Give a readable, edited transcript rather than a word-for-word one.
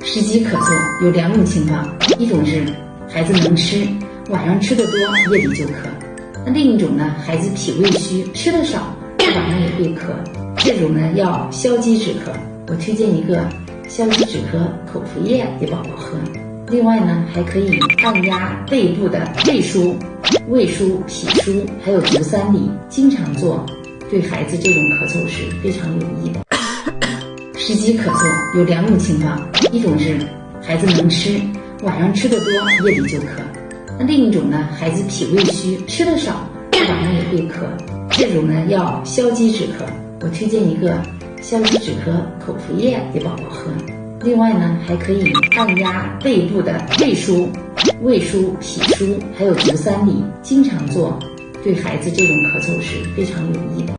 食积咳嗽有两种情况，一种是孩子能吃，晚上吃的多，夜里就咳；那另一种呢，孩子脾胃虚，吃的少，晚上也会咳。这种呢要消积止咳，我推荐一个消积止咳口服液给宝宝喝。另外呢，还可以按压背部的背腧、胃腧、脾腧，还有足三里，经常做，对孩子这种咳嗽是非常有益的。食积咳嗽有两种情况，一种是孩子能吃，晚上吃的多，夜里就咳；那另一种呢，孩子脾胃虚，吃的少，晚上也会咳。这种呢要消积止咳，我推荐一个消积止咳口服液给宝宝喝。另外呢，还可以按压背部的背腧、胃腧、脾腧，还有足三里，经常做，对孩子这种咳嗽是非常有益的。